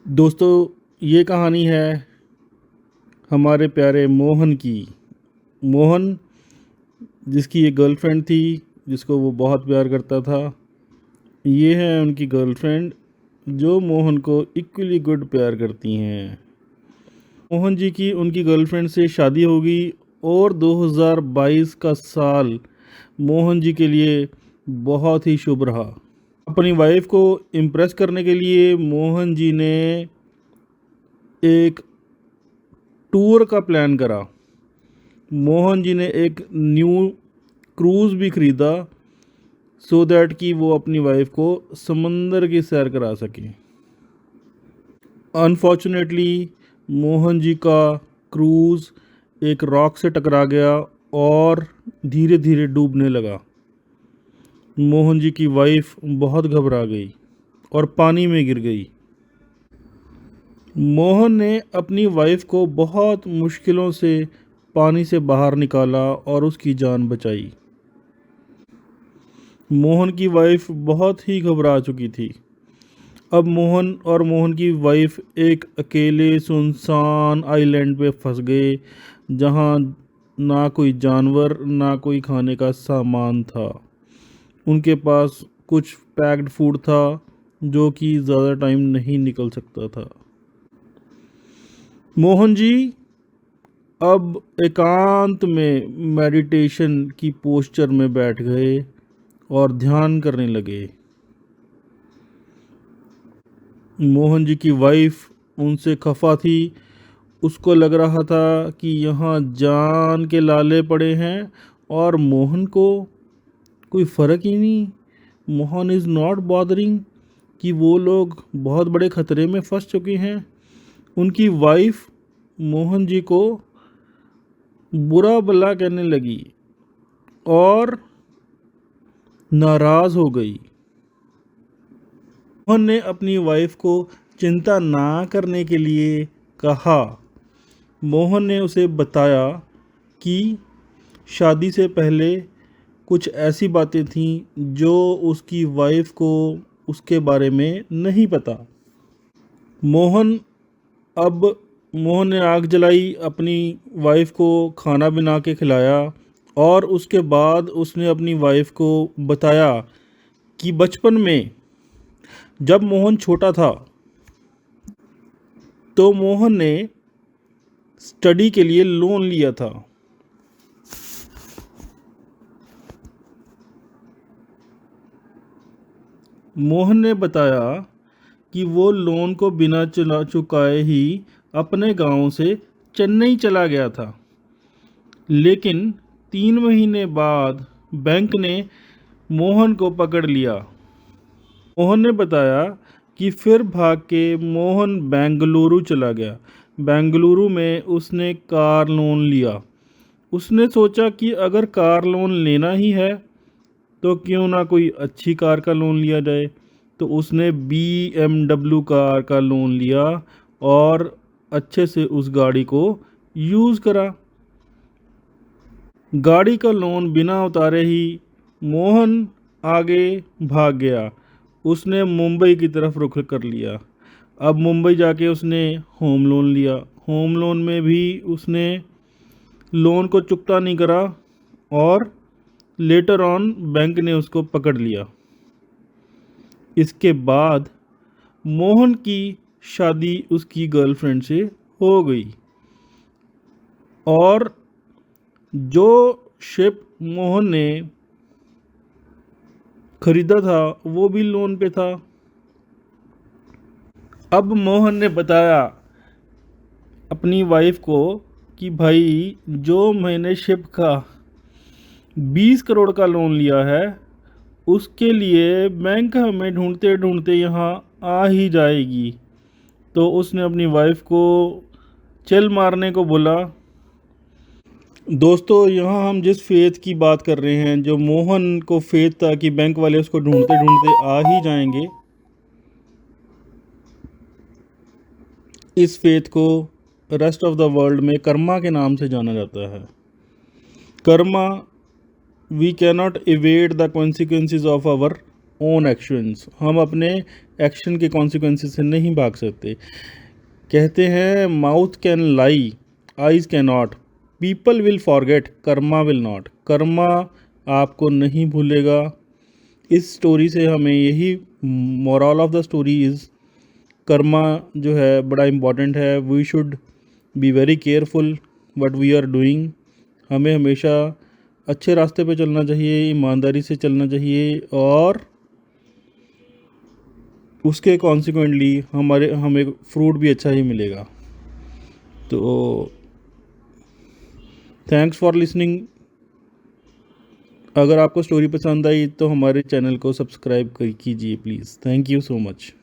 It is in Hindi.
दोस्तों, ये कहानी है हमारे प्यारे मोहन की। मोहन, जिसकी एक गर्लफ्रेंड थी, जिसको वो बहुत प्यार करता था। ये है उनकी गर्लफ्रेंड जो मोहन को इक्वली गुड प्यार करती हैं। मोहन जी की उनकी गर्लफ्रेंड से शादी हो गई और 2022 का साल मोहन जी के लिए बहुत ही शुभ रहा। अपनी वाइफ को इम्प्रेस करने के लिए मोहन जी ने एक टूर का प्लान करा। मोहन जी ने एक न्यू क्रूज़ भी ख़रीदा सो दैट कि वो अपनी वाइफ को समंदर की सैर करा सकें। अनफॉर्चुनेटली मोहन जी का क्रूज़ एक रॉक से टकरा गया और धीरे धीरे डूबने लगा। मोहन जी की वाइफ बहुत घबरा गई और पानी में गिर गई। मोहन ने अपनी वाइफ को बहुत मुश्किलों से पानी से बाहर निकाला और उसकी जान बचाई। मोहन की वाइफ बहुत ही घबरा चुकी थी। अब मोहन और मोहन की वाइफ एक अकेले सुनसान आइलैंड पे फंस गए, जहाँ ना कोई जानवर ना कोई खाने का सामान था। उनके पास कुछ पैक्ड फूड था जो कि ज़्यादा टाइम नहीं निकल सकता था। मोहन जी अब एकांत में मेडिटेशन की पोस्चर में बैठ गए और ध्यान करने लगे। मोहन जी की वाइफ उनसे खफा थी। उसको लग रहा था कि यहाँ जान के लाले पड़े हैं और मोहन को कोई फ़र्क ही नहीं। मोहन इज़ नॉट बॉदरिंग कि वो लोग बहुत बड़े ख़तरे में फंस चुके हैं। उनकी वाइफ मोहन जी को बुरा भला कहने लगी और नाराज़ हो गई। मोहन ने अपनी वाइफ को चिंता ना करने के लिए कहा। मोहन ने उसे बताया कि शादी से पहले कुछ ऐसी बातें थीं जो उसकी वाइफ को उसके बारे में नहीं पता। मोहन मोहन ने आग जलाई, अपनी वाइफ को खाना बना के खिलाया और उसके बाद उसने अपनी वाइफ को बताया कि बचपन में जब मोहन छोटा था तो मोहन ने स्टडी के लिए लोन लिया था। मोहन ने बताया कि वो लोन को बिना चुकाए ही अपने गांव से चेन्नई चला गया था, लेकिन 3 महीने बाद बैंक ने मोहन को पकड़ लिया। मोहन ने बताया कि फिर भाग के मोहन बेंगलुरु चला गया। बेंगलुरु में उसने कार लोन लिया। उसने सोचा कि अगर कार लोन लेना ही है तो क्यों ना कोई अच्छी कार का लोन लिया जाए। तो उसने BMW कार का लोन लिया और अच्छे से उस गाड़ी को यूज़ करा। गाड़ी का लोन बिना उतारे ही मोहन आगे भाग गया। उसने मुंबई की तरफ रुख कर लिया। अब मुंबई जाके उसने होम लोन लिया। होम लोन में भी उसने लोन को चुकता नहीं करा और लेटर ऑन बैंक ने उसको पकड़ लिया। इसके बाद मोहन की शादी उसकी गर्लफ्रेंड से हो गई और जो शिप मोहन ने खरीदा था वो भी लोन पे था। अब मोहन ने बताया अपनी वाइफ को कि भाई, जो मैंने शिप का 20 करोड़ का लोन लिया है उसके लिए बैंक हमें ढूंढते ढूंढते यहाँ आ ही जाएगी। तो उसने अपनी वाइफ को चिल मारने को बोला। दोस्तों, यहाँ हम जिस फेथ की बात कर रहे हैं, जो मोहन को फेथ था कि बैंक वाले उसको ढूंढते ढूंढते आ ही जाएंगे, इस फेथ को रेस्ट ऑफ द वर्ल्ड में कर्मा के नाम से जाना जाता है। Karma, we cannot evade the consequences of our own actions, हम अपने एक्शन के कॉन्सिक्वेंसेस से नहीं भाग सकते। कहते हैं mouth can lie, eyes can not, people will forget, karma will not. Karma आपको नहीं भूलेगा। इस स्टोरी से हमें यही moral of the story is, karma जो है बड़ा इम्पॉर्टेंट है। We should be very careful what we are doing. हमें हमेशा अच्छे रास्ते पे चलना चाहिए, ईमानदारी से चलना चाहिए, और उसके कॉन्सिक्वेंटली हमें फ्रूट भी अच्छा ही मिलेगा। तो थैंक्स फॉर लिसनिंग। अगर आपको स्टोरी पसंद आई तो हमारे चैनल को सब्सक्राइब कीजिए please. Thank you so much.